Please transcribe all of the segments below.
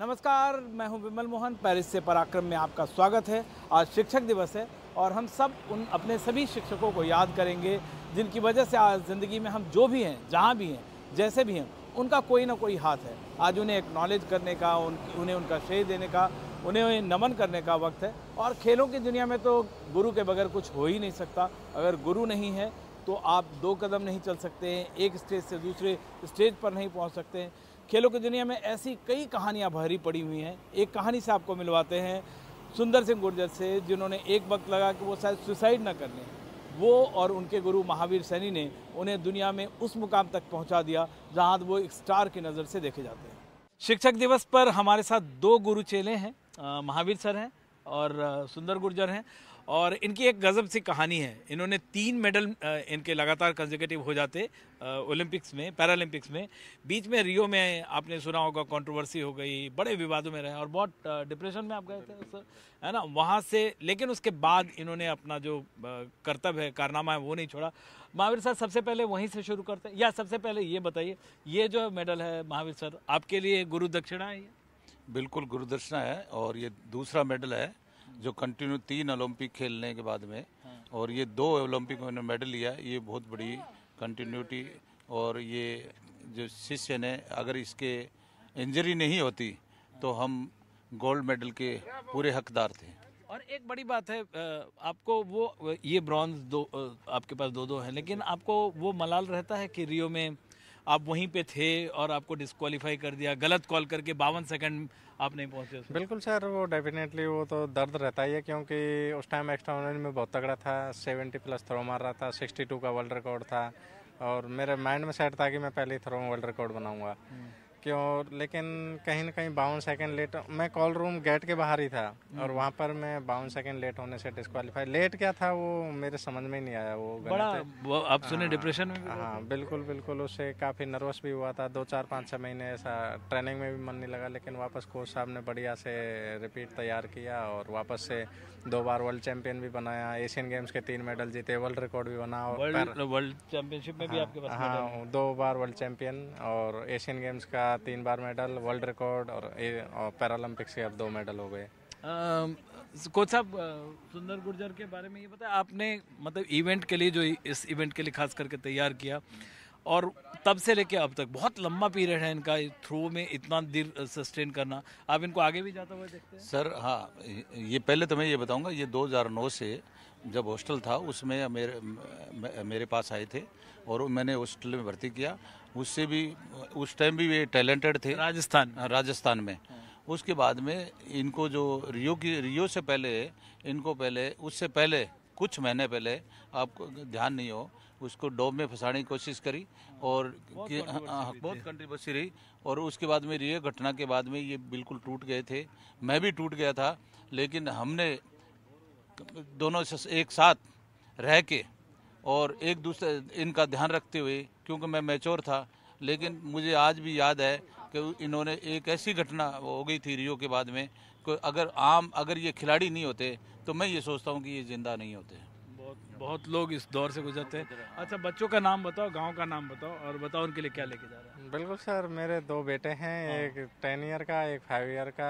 नमस्कार, मैं हूं विमल मोहन। पेरिस से पराक्रम में आपका स्वागत है। आज शिक्षक दिवस है और हम सब उन अपने सभी शिक्षकों को याद करेंगे जिनकी वजह से आज ज़िंदगी में हम जो भी हैं, जहां भी हैं, जैसे भी हैं, उनका कोई ना कोई हाथ है। आज उन्हें एक्नॉलेज करने का, उन्हें उनका श्रेय देने का, उन्हें नमन करने का वक्त है। और खेलों की दुनिया में तो गुरु के बगैर कुछ हो ही नहीं सकता। अगर गुरु नहीं है तो आप 2 कदम नहीं चल सकते हैं, एक स्टेज से दूसरे स्टेज पर नहीं पहुंच सकते हैं। खेलों की दुनिया में ऐसी कई कहानियां भरी पड़ी हुई हैं। एक कहानी से आपको मिलवाते हैं सुंदर सिंह गुर्जर से, जिन्होंने एक वक्त लगा कि वो शायद सुसाइड ना कर लें। वो और उनके गुरु महावीर सैनी ने उन्हें दुनिया में उस मुकाम तक पहुंचा दिया जहां वो एक स्टार की नज़र से देखे जाते हैं। शिक्षक दिवस पर हमारे साथ 2 गुरु चेले हैं, महावीर सर हैं और सुंदर गुर्जर हैं। और इनकी एक गजब सी कहानी है। इन्होंने 3 मेडल इनके लगातार कंसेक्यूटिव हो जाते ओलंपिक्स में, पैरालंपिक्स में। बीच में रियो में आपने सुना होगा कंट्रोवर्सी हो गई, बड़े विवादों में रहे और बहुत डिप्रेशन में आप गए थे उस, है ना, वहाँ से। लेकिन उसके बाद इन्होंने अपना जो कर्तव्य है, कारनामा है, वो नहीं छोड़ा। महावीर सर, सबसे पहले वहीं से शुरू करते हैं, या सबसे पहले ये बताइए, ये जो मेडल है महावीर सर, आपके लिए गुरु दक्षिणा है? बिल्कुल गुरु दक्षिणा है। और ये दूसरा मेडल है जो कंटिन्यू 3 ओलंपिक खेलने के बाद में, और ये 2 ओलंपिक में मेडल लिया। ये बहुत बड़ी कंटिन्यूटी। और ये जो शिष्य ने, अगर इसके इंजरी नहीं होती तो हम गोल्ड मेडल के पूरे हकदार थे। और एक बड़ी बात है, आपको वो ये ब्रॉन्ज आपके पास 2 हैं, लेकिन आपको वो मलाल रहता है कि रियो में आप वहीं पे थे और आपको डिस्क्वालीफाई कर दिया, गलत कॉल करके 52 सेकंड आप नहीं पहुंचे उसमें। बिल्कुल सर, वो डेफिनेटली वो तो दर्द रहता ही है, क्योंकि उस टाइम एक्स्ट्रा में बहुत तगड़ा था। 70 प्लस थ्रो मार रहा था, 62 का वर्ल्ड रिकॉर्ड था और मेरे माइंड में सेट था कि मैं पहले थ्रो में वर्ल्ड रिकॉर्ड बनाऊंगा। क्यों, लेकिन कहीं ना कहीं 52 सेकंड लेट, मैं कॉल रूम गेट के बाहर ही था और वहाँ पर मैं 52 सेकंड लेट होने से डिस्क्वालीफाई। लेट क्या था वो मेरे समझ में ही नहीं आया। वो बड़ा वो आप सुने डिप्रेशन में भी? हाँ बिल्कुल बिल्कुल, उससे काफ़ी नर्वस भी हुआ था। 2 4 5 6 महीने ऐसा ट्रेनिंग में भी मन नहीं लगा। लेकिन वापस कोच साहब ने बढ़िया से रिपीट तैयार किया और वापस से 2 बार वर्ल्ड चैंपियन भी बनाया, एशियन गेम्स के 3 मेडल जीते, वर्ल्ड रिकॉर्ड भी बना। वर्ल्ड चैंपियनशिप में भी आपके पास? हाँ, 2 बार वर्ल्ड चैंपियन और एशियन गेम्स का 3 बार मेडल, वर्ल्ड रिकॉर्ड और पैरालंपिक्स के अब 2 मेडल हो गए। कोच साहब, सुंदर गुर्जर के बारे में ये बताया आपने, मतलब इवेंट के लिए, जो इस इवेंट के लिए खास करके तैयार किया, और तब से लेके अब तक बहुत लंबा पीरियड है इनका थ्रो में इतना देर सस्टेन करना। आप इनको आगे भी जाता हुआ देखते हैं? सर हाँ, ये पहले तो मैं ये बताऊंगा, ये 2009 से जब हॉस्टल था उसमें मेरे पास आए थे और मैंने हॉस्टल में भर्ती किया। उससे भी उस टाइम भी ये टैलेंटेड थे, राजस्थान में। उसके बाद में इनको जो रियो से पहले, इनको पहले, उससे पहले कुछ महीने पहले, आपको ध्यान नहीं हो, उसको डोब में फंसाने की कोशिश करी और बहुत कंट्रोवर्सी रही। और उसके बाद में रियो घटना के बाद में ये बिल्कुल टूट गए थे, मैं भी टूट गया था। लेकिन हमने दोनों एक साथ रह के और एक दूसरे इनका ध्यान रखते हुए, क्योंकि मैं मैच्योर था, लेकिन मुझे आज भी याद है कि इन्होंने एक ऐसी घटना हो गई थी रियो के बाद में कि अगर ये खिलाड़ी नहीं होते तो मैं ये सोचता हूँ कि ये जिंदा नहीं होते। बहुत लोग इस दौर से गुजरते हैं। अच्छा, बच्चों का नाम बताओ, गांव का नाम बताओ और बताओ उनके लिए क्या लेके जा रहे हैं। बिल्कुल सर, मेरे 2 बेटे हैं, एक 10 ईयर का, एक 5 ईयर का।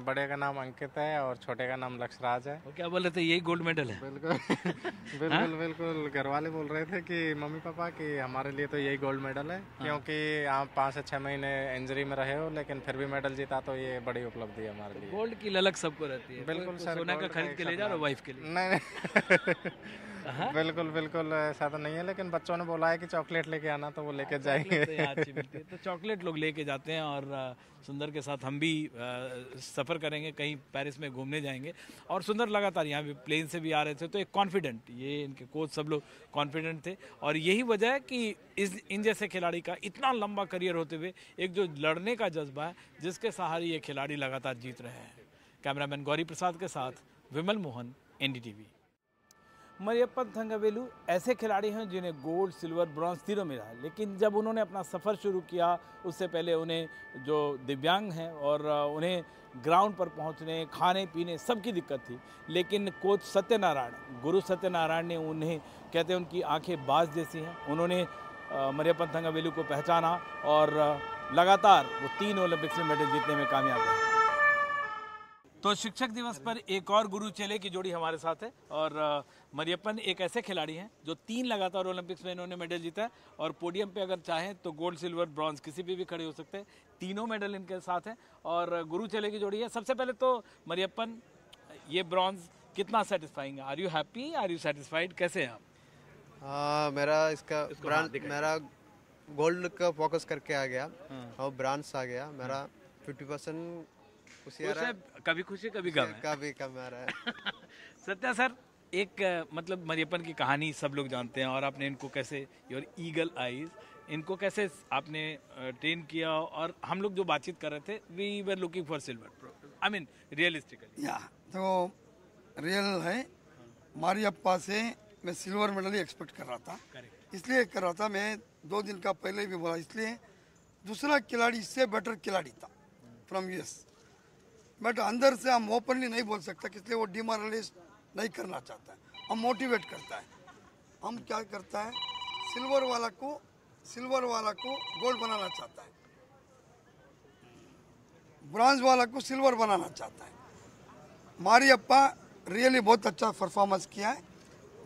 बड़े का नाम अंकित है और छोटे का नाम लक्ष्यराज है। क्या बोल रहे थे, यही गोल्ड मेडल है? बिल्कुल बिल्कुल बिल्कुल, घर वाले बोल रहे थे कि मम्मी पापा कि हमारे लिए तो यही गोल्ड मेडल है। क्योंकि आप 5 से 6 महीने इंजरी में रहे हो लेकिन फिर भी मेडल जीता, तो ये बड़ी उपलब्धि है हमारे लिए। गोल्ड की ललक सबको रहती है। बिल्कुल सर, सोना का खरीद के ले जा रहे हो वाइफ के लिए? नहीं बिल्कुल बिल्कुल ऐसा तो नहीं है, लेकिन बच्चों ने बोला है कि चॉकलेट लेके आना, तो वो लेके जाएंगे। तो चॉकलेट लोग लेके जाते हैं और सुंदर के साथ हम भी सफ़र करेंगे, कहीं पेरिस में घूमने जाएंगे। और सुंदर लगातार यहाँ भी प्लेन से भी आ रहे थे, तो एक कॉन्फिडेंट, ये इनके कोच सब लोग कॉन्फिडेंट थे। और यही वजह है कि इन जैसे खिलाड़ी का इतना लंबा करियर होते हुए एक जो लड़ने का जज्बा है, जिसके सहारे ये खिलाड़ी लगातार जीत रहे हैं। कैमरामैन गौरी प्रसाद के साथ विमल मोहन, NDTV। मरियप्पन थंगवेलु ऐसे खिलाड़ी हैं जिन्हें गोल्ड, सिल्वर, ब्रॉन्ज तीनों मिला है। लेकिन जब उन्होंने अपना सफ़र शुरू किया, उससे पहले उन्हें जो दिव्यांग हैं और उन्हें ग्राउंड पर पहुंचने, खाने पीने सबकी दिक्कत थी। लेकिन कोच सत्यनारायण, गुरु सत्यनारायण ने उन्हें, कहते हैं उनकी आंखें बाज जैसी हैं, उन्होंने मरियप्पन थंगवेलु को पहचाना और लगातार वो 3 ओलंपिक्स में मेडल जीतने में कामयाब रहे। तो शिक्षक दिवस पर एक और गुरु चेले की जोड़ी हमारे साथ है और मरियप्पन एक ऐसे खिलाड़ी हैं जो 3 लगातार ओलंपिक्स में इन्होंने मेडल जीता है और पोडियम पे अगर चाहें तो गोल्ड, सिल्वर, ब्रॉन्ज किसी पे भी खड़े हो सकते हैं। तीनों मेडल इनके साथ हैं और गुरु चेले की जोड़ी है। सबसे पहले तो मरियप्पन, ये ब्रॉन्ज कितना सेटिस्फाइंग है? Are you happy, are you satisfied, कैसे हैं आप? मेरा इसका ब्रांड, मेरा गोल्ड का फोकस करके आ गया और ब्रांज आ गया। मेरा 50% खुशी आ रहा है, कभी खुशी कभी गम है। कभी कम आ रहा है। सत्या सर, एक मतलब मरियप्पन की कहानी सब लोग जानते हैं और आपने इनको कैसे, योर ईगल आईज, इनको कैसे आपने ट्रेन किया और हम लोग जो बातचीत कर रहे थे, we were looking for silver, I mean realistically. या तो रियल है, मरियप्पा से मैं सिल्वर मेडल ही एक्सपेक्ट कर रहा था, इसलिए कर रहा था। मैं 2 दिन का पहले भी बोला, इसलिए दूसरा खिलाड़ी इससे बेटर खिलाड़ी था फ्रॉम यूएस, बट अंदर से हम ओपनली नहीं बोल सकता, इसलिए वो डिमोरलाइज नहीं करना चाहता है, हम मोटिवेट करता है। हम क्या करता है, सिल्वर वाला को गोल्ड बनाना चाहता है, ब्रॉन्ज वाला को सिल्वर बनाना चाहता है। मरियप्पा रियली बहुत अच्छा परफॉर्मेंस किया है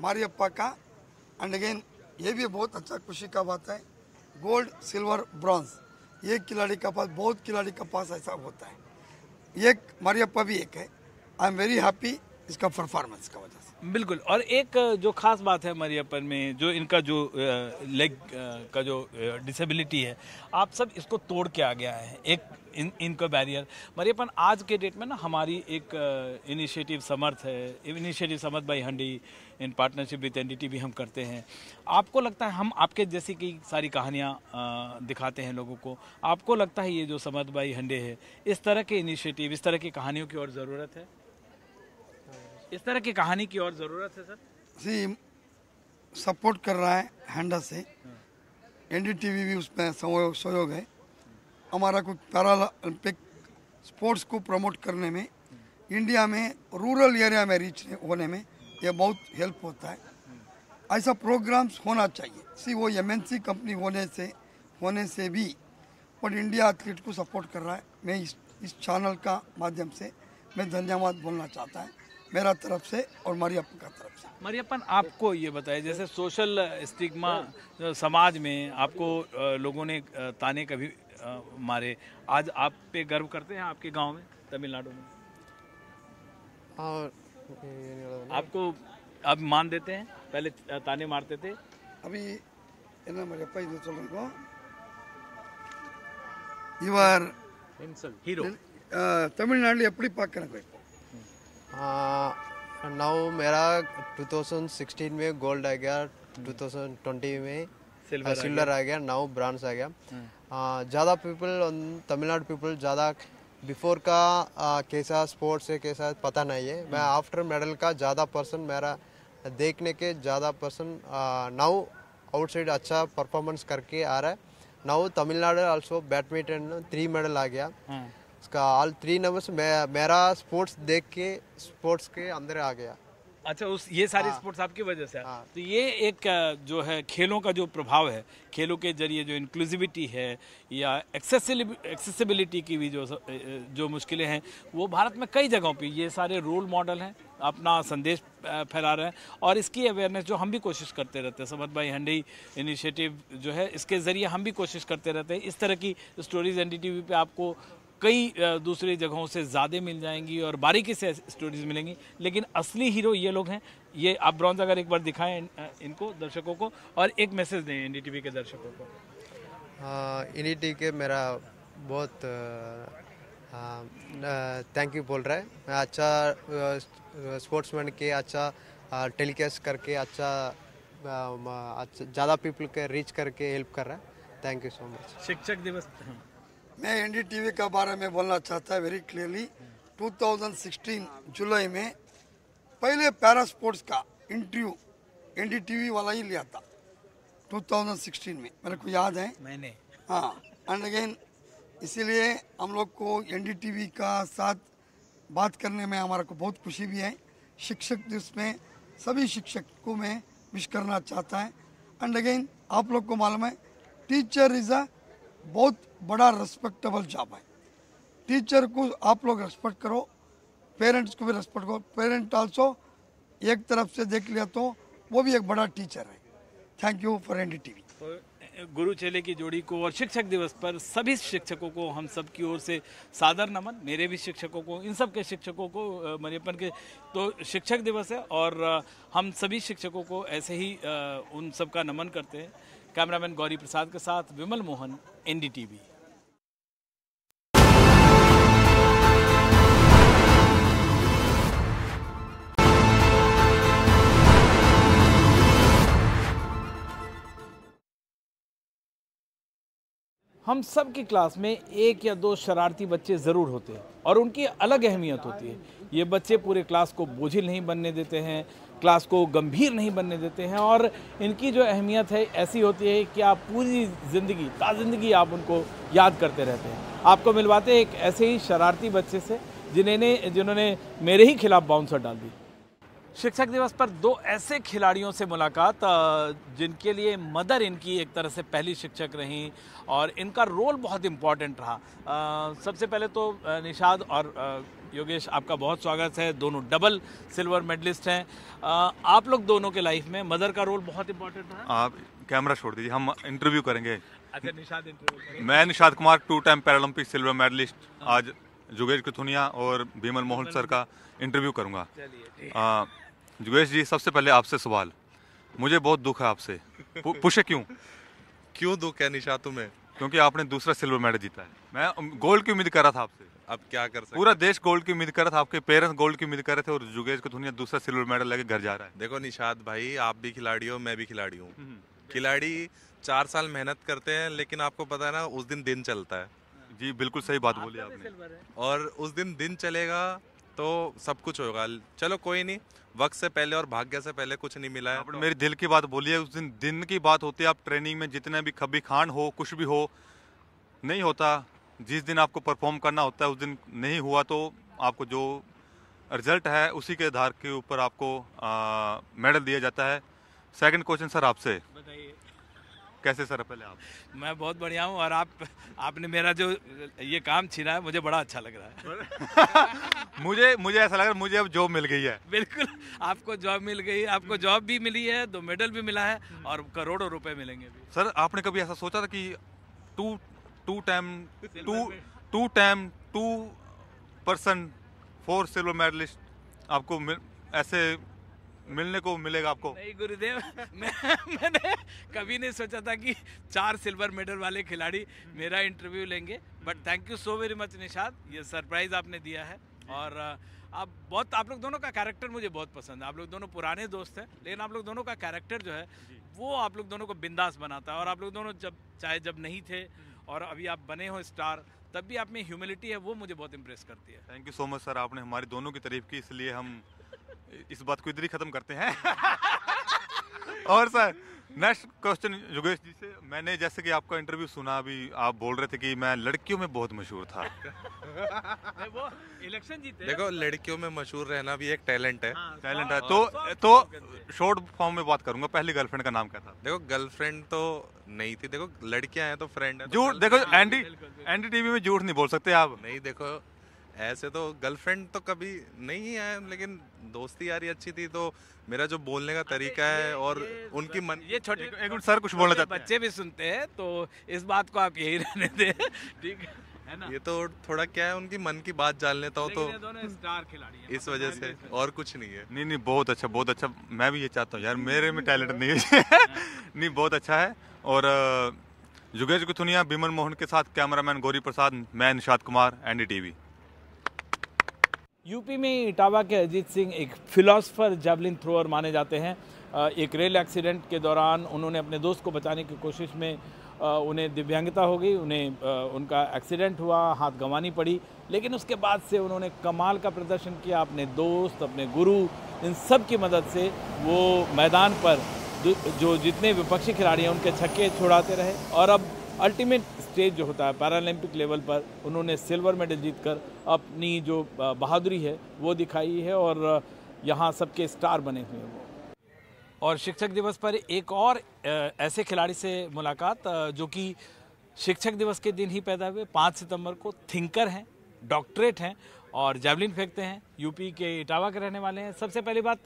मरियप्पा का, एंड अगेन ये भी बहुत अच्छा खुशी का बात है, गोल्ड, सिल्वर, ब्रॉन्ज एक खिलाड़ी का पास, बहुत खिलाड़ी का पास ऐसा होता है, एक मरियप्पा भी एक है। आई एम वेरी हैप्पी इसका परफॉर्मेंस का वजह से। बिल्कुल। और एक जो खास बात है मरियप्पन में, जो इनका जो लेग का जो डिसेबिलिटी है, आप सब इसको तोड़ के आ गया है एक इनका बैरियर। मरियप्पन, आज के डेट में ना हमारी एक इनिशिएटिव समर्थ है, initiative Samarth by handi in partnership with NDTV हम करते हैं। आपको लगता है, हम आपके जैसी कई सारी कहानियाँ दिखाते हैं लोगों को, आपको लगता है ये जो समर्थ बाई हंडे है, इस तरह के इनिशिएटिव, इस तरह की कहानियों की और ज़रूरत है? इस तरह की कहानी की और ज़रूरत है सर? जी, सपोर्ट कर रहा है हैंडा से, एनडीटीवी भी उसमें सहयोग है। हमारा कुछ पैरालंपिक स्पोर्ट्स को प्रमोट करने में, इंडिया में रूरल एरिया में रीच होने में ये बहुत हेल्प होता है। ऐसा प्रोग्राम्स होना चाहिए। वो एमएनसी कंपनी होने से भी और इंडिया एथलीट को सपोर्ट कर रहा है। मैं इस चैनल का माध्यम से मैं धन्यवाद बोलना चाहता है, मेरा तरफ से और मरियप्पन का तरफ से। मरियप्पन, आपको ये बताइए, जैसे सोशल स्टिग्मा समाज में आपको लोगों ने ताने कभी मारे, आज आप पे गर्व करते हैं आपके गांव में, तमिलनाडु में? और आपको अब मान देते हैं, पहले ताने मारते थे? अभी मरियप्पा இது சொல்றேன், இவர் हीरो तमिलनाडु எப்படி பார்க்கறேன் இப்போ? नाउ मेरा 2016 में गोल्ड आ गया, 2020 में सिल्वर आ गया, नाउ ब्रॉन्ज आ गया। ज़्यादा पीपल, तमिलनाडु पीपल ज़्यादा बिफोर का कैसा स्पोर्ट्स है कैसा पता नहीं है। मैं आफ्टर मेडल का ज़्यादा पर्सन मेरा देखने के ज़्यादा पर्सन नाउ आउटसाइड अच्छा परफॉर्मेंस करके आ रहा है। Now Tamil Nadu also badminton 3 medal आ गया, इसका ऑल 3 नंबर्स मेरा स्पोर्ट्स देख के स्पोर्ट्स के अंदर आ गया। अच्छा, ये सारे स्पोर्ट्स आपकी वजह से? तो ये एक जो है खेलों का जो प्रभाव है, खेलों के जरिए जो इंक्लूसिविटी है या एक्सेसिबिलिटी की भी जो मुश्किलें हैं, वो भारत में कई जगहों पे ये सारे रोल मॉडल हैं, अपना संदेश फैला रहे हैं और इसकी अवेयरनेस जो हम भी कोशिश करते रहते हैं, समर्थ भाई हंडी इनिशिएटिव जो है, इसके ज़रिए हम भी कोशिश करते रहते हैं। इस तरह की स्टोरीज एनडीटीवी पे आपको कई दूसरी जगहों से ज़्यादा मिल जाएंगी और बारीकी से स्टोरीज मिलेंगी, लेकिन असली हीरो ये लोग हैं। ये आप ब्रॉन्ज अगर एक बार दिखाएं इनको, दर्शकों को, और एक मैसेज दें एनडीटीवी के दर्शकों को। एनडीटीवी के मेरा बहुत थैंक यू बोल रहा है। मैं अच्छा स्पोर्ट्समैन के अच्छा टेलीकास्ट करके अच्छा ज़्यादा पीपल के रीच करके हेल्प कर रहा है। Thank you so much. शिक्षक दिवस, मैं एनडीटीवी का बारे में बोलना चाहता है वेरी क्लियरली। 2016 जुलाई में पहले पैरा स्पोर्ट्स का इंटरव्यू एनडीटीवी वाला ही लिया था 2016 में, मेरे को याद है मैंने। हाँ, एंड अगेन इसीलिए हम लोग को एनडीटीवी का साथ बात करने में हमारा को बहुत खुशी भी है। शिक्षक दिवस में सभी शिक्षक को मैं विश करना चाहता है। एंड अगेन आप लोग को मालूम है, टीचर इज़ अ बहुत बड़ा रिस्पेक्टेबल जॉब है। टीचर को आप लोग रेस्पेक्ट करो, पेरेंट्स को भी रेस्पेक्ट करो। पेरेंट आल्सो एक तरफ से देख लिया तो वो भी एक बड़ा टीचर है। Thank you for NDTV. तो गुरु चेले की जोड़ी को और शिक्षक दिवस पर सभी शिक्षकों को हम सब की ओर से सादर नमन। मेरे भी शिक्षकों को, इन सब के शिक्षकों को, मरियप्पन के तो शिक्षक दिवस है और हम सभी शिक्षकों को ऐसे ही उन सब का नमन करते हैं। कैमरामैन गौरी प्रसाद के साथ विमल मोहन, एनडीटीवी। हम सब की क्लास में एक या दो शरारती बच्चे ज़रूर होते हैं और उनकी अलग अहमियत होती है। ये बच्चे पूरे क्लास को बोझिल नहीं बनने देते हैं, क्लास को गंभीर नहीं बनने देते हैं और इनकी जो अहमियत है ऐसी होती है कि आप पूरी ज़िंदगी ताज़िंदगी आप उनको याद करते रहते हैं। आपको मिलवाते हैं एक ऐसे ही शरारती बच्चे से जिन्होंने मेरे ही खिलाफ बाउंसर डाल दी। शिक्षक दिवस पर दो ऐसे खिलाड़ियों से मुलाकात जिनके लिए मदर इनकी एक तरह से पहली शिक्षक रहीं और इनका रोल बहुत इम्पॉर्टेंट रहा। सबसे पहले तो निषाद और योगेश, आपका बहुत स्वागत है। दोनों डबल सिल्वर मेडलिस्ट हैं। आप लोग दोनों के लाइफ में मदर का रोल बहुत इम्पॉर्टेंट रहा। आप कैमरा छोड़ दीजिए, हम इंटरव्यू करेंगे। अच्छा, निषाद इंटरव्यू करेंगे। मैं Nishad Kumar, 2 time Paralympic silver medallist. आज जुगेश कथुनिया और विमल मोहन सर का इंटरव्यू करूंगा। जुगेश जी, सबसे पहले आपसे सवाल। मुझे बहुत दुख है आपसे। पूछे क्यों दुख है निशा तुम्हें? क्योंकि आपने दूसरा सिल्वर मेडल जीता है। मैं गोल्ड की उम्मीद कर रहा था आपसे। अब क्या कर सकते? पूरा देश गोल्ड की उम्मीद कर रहा था, आपके पेरेंट्स गोल्ड की उम्मीद कर रहे थे और जुगेश कथुनिया दूसरा सिल्वर मेडल लेके घर जा रहा है। देखो निशाद भाई, आप भी खिलाड़ी हो, मैं भी खिलाड़ी हूँ। खिलाड़ी 4 साल मेहनत करते हैं, लेकिन आपको पता है ना, उस दिन चलता है। जी बिल्कुल सही बात बोली आपने। और उस दिन चलेगा तो सब कुछ होगा। चलो कोई नहीं, वक्त से पहले और भाग्य से पहले कुछ नहीं मिला है। आपने मेरी दिल की बात बोली है। उस दिन की बात होती है। आप ट्रेनिंग में जितने भी कभी खान हो, कुछ भी हो, नहीं होता। जिस दिन आपको परफॉर्म करना होता है उस दिन नहीं हुआ तो आपको जो रिजल्ट है उसी के आधार के ऊपर आपको मेडल दिया जाता है। सेकंड क्वेश्चन सर आपसे, बताइए। कैसे सर? पहले आप। मैं बहुत बढ़िया हूँ और आपने मेरा जो ये काम छीना है मुझे बड़ा अच्छा लग रहा है। मुझे ऐसा लग रहा है मुझे अब जॉब मिल गई है। बिल्कुल, आपको जॉब मिल गई। आपको जॉब भी मिली है, 2 मेडल भी मिला है और करोड़ों रुपए मिलेंगे भी। सर, आपने कभी ऐसा सोचा था कि two time 2 person 4 silver medallist आपको ऐसे मिलने को मिलेगा आपको? नहीं गुरुदेव, मैंने कभी नहीं सोचा था कि 4 सिल्वर मेडल वाले खिलाड़ी मेरा इंटरव्यू लेंगे। But thank you so very much Nishad, ये सरप्राइज आपने दिया है। और आप लोग दोनों का कैरेक्टर मुझे बहुत पसंद है। आप लोग दोनों पुराने दोस्त हैं, लेकिन आप लोग दोनों का कैरेक्टर जो है वो आप लोग दोनों को बिंदास बनाता है। और आप लोग दोनों जब नहीं थे और अभी आप बने हो स्टार, तब भी आप में ह्यूमिलिटी है, वो मुझे बहुत इम्प्रेस करती है। Thank you so much sir, आपने हमारी दोनों की तारीफ की, इसलिए हम इस बात को इधर ही खत्म करते हैं। और sir, next question Yogesh ji से। मैंने जैसे कि आपका इंटरव्यू सुना, अभी आप बोल रहे थे कि मैं लड़कियों में बहुत मशहूर था। वो इलेक्शन जीते। देखो, लड़कियों में मशहूर रहना भी एक टैलेंट है। टैलेंट है तो शॉर्ट फॉर्म में बात करूंगा। पहली गर्लफ्रेंड का नाम क्या था? देखो, गर्लफ्रेंड तो नहीं थी। देखो, लड़कियां हैं तो फ्रेंड है। झूठ, देखो एनडीटीवी में झूठ नहीं बोल सकते आप। नहीं, देखो ऐसे तो गर्लफ्रेंड तो कभी नहीं है, लेकिन दोस्ती यारी अच्छी थी। तो मेरा जो बोलने का तरीका है और उनकी मन, ये छोटे एक मिनट सर, कुछ बोलना चाहते हैं? बच्चे भी सुनते हैं तो इस बात को आप यही रहने दें, ठीक है ना? ये तो थोड़ा क्या है, उनकी मन की बात जान लेता हूँ तो दोनों स्टार खिलाड़ी हैं, इस वजह से, और कुछ नहीं है। नहीं, बहुत अच्छा, बहुत अच्छा। मैं भी ये चाहता हूँ यार, मेरे में टैलेंट नहीं है। नहीं, बहुत अच्छा है। और जुगेश कथुनिया, विमल मोहन के साथ कैमरामैन गौरी प्रसाद, मैं निषाद कुमार, एनडीटीवी। यूपी में इटावा के अजीत सिंह एक फिलोसफर जैवलिन थ्रोअर माने जाते हैं। एक रेल एक्सीडेंट के दौरान उन्होंने अपने दोस्त को बचाने की कोशिश में उन्हें दिव्यांगता हो गई, उनका एक्सीडेंट हुआ, हाथ गंवानी पड़ी, लेकिन उसके बाद से उन्होंने कमाल का प्रदर्शन किया। अपने दोस्त, अपने गुरु, इन सब की मदद से वो मैदान पर जो जितने विपक्षी खिलाड़ी हैं उनके छक्के छुड़ाते रहे और अब अल्टीमेट स्टेज जो होता है पैरालंपिक लेवल पर उन्होंने सिल्वर मेडल जीतकर अपनी जो बहादुरी है वो दिखाई है और यहाँ सबके स्टार बने हुए हैं वो। और शिक्षक दिवस पर एक और ऐसे खिलाड़ी से मुलाकात जो कि शिक्षक दिवस के दिन ही पैदा हुए, 5 सितंबर को, थिंकर हैं, डॉक्टरेट हैं और जैवलिन फेंकते हैं, यूपी के इटावा के रहने वाले हैं। सबसे पहली बात,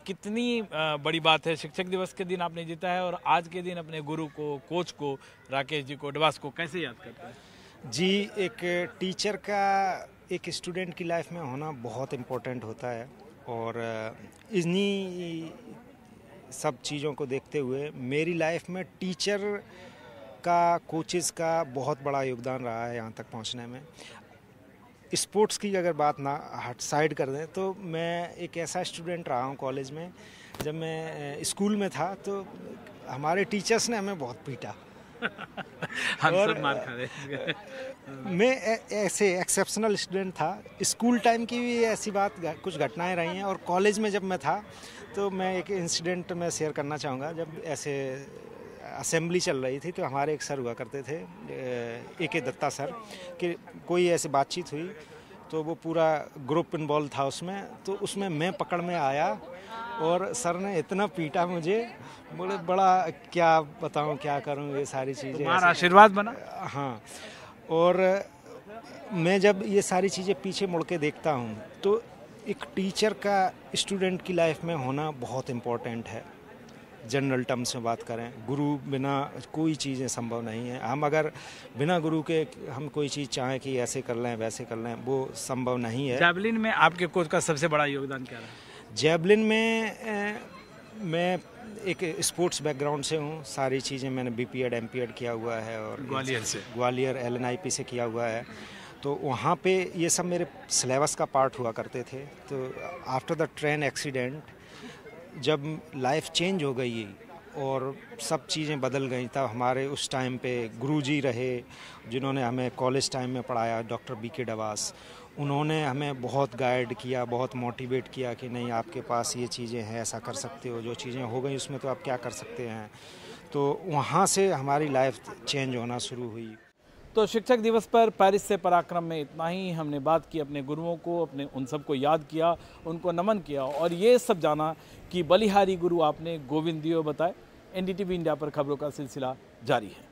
कितनी बड़ी बात है शिक्षक दिवस के दिन आपने जीता है, और आज के दिन अपने गुरु को, कोच को, राकेश जी को, डवास को कैसे याद करते हैं? जी, एक टीचर का एक स्टूडेंट की लाइफ में होना बहुत इम्पोर्टेंट होता है, और इन्हीं सब चीज़ों को देखते हुए मेरी लाइफ में टीचर का, कोचेस का बहुत बड़ा योगदान रहा है यहाँ तक पहुँचने में। स्पोर्ट्स की अगर बात ना हट साइड कर दें तो मैं एक ऐसा स्टूडेंट रहा हूँ कॉलेज में, जब मैं स्कूल में था तो हमारे टीचर्स ने हमें बहुत पीटा। हम सब मार खा रहे। मैं ऐसे एक्सेप्शनल स्टूडेंट था। स्कूल टाइम की भी ऐसी बात कुछ घटनाएं रही हैं, और कॉलेज में जब मैं था तो मैं एक इंसिडेंट मैं शेयर करना चाहूँगा। जब ऐसे असेंबली चल रही थी तो हमारे एक सर हुआ करते थे, AK दत्ता सर, कि कोई ऐसी बातचीत हुई तो वो पूरा ग्रुप इन्वॉल्व था उसमें, तो उसमें मैं पकड़ में आया और सर ने इतना पीटा मुझे, बोले बड़ा क्या बताऊं क्या करूं, ये सारी चीज़ें तुम्हारा आशीर्वाद बना। हाँ, और मैं जब ये सारी चीज़ें पीछे मुड़ के देखता हूं तो एक टीचर का स्टूडेंट की लाइफ में होना बहुत इम्पोर्टेंट है। जनरल टर्म्स में बात करें, गुरु बिना कोई चीज़ें संभव नहीं है। हम अगर बिना गुरु के हम कोई चीज़ चाहें कि ऐसे कर लें वैसे कर लें, वो संभव नहीं है। जैवलिन में आपके कोच का सबसे बड़ा योगदान क्या रहा? जैवलिन में मैं एक स्पोर्ट्स बैकग्राउंड से हूँ, सारी चीज़ें मैंने BPEd MPEd किया हुआ है, और ग्वालियर LNIP से किया हुआ है, तो वहाँ पे ये सब मेरे सिलेबस का पार्ट हुआ करते थे। तो आफ्टर द ट्रेन एक्सीडेंट जब लाइफ चेंज हो गई और सब चीज़ें बदल गई, तब हमारे उस टाइम पे गुरुजी रहे जिन्होंने हमें कॉलेज टाइम में पढ़ाया, डॉक्टर BK डवास। उन्होंने हमें बहुत गाइड किया, बहुत मोटिवेट किया कि नहीं आपके पास ये चीज़ें हैं, ऐसा कर सकते हो, जो चीज़ें हो गई उसमें तो आप क्या कर सकते हैं। तो वहाँ से हमारी लाइफ चेंज होना शुरू हुई। तो शिक्षक दिवस पर पेरिस से पराक्रम में इतना ही। हमने बात की अपने गुरुओं को, अपने उन सबको याद किया, उनको नमन किया, और ये सब जाना कि बलिहारी गुरु आपने गोविंद दियो बताए। NDTV इंडिया पर खबरों का सिलसिला जारी है।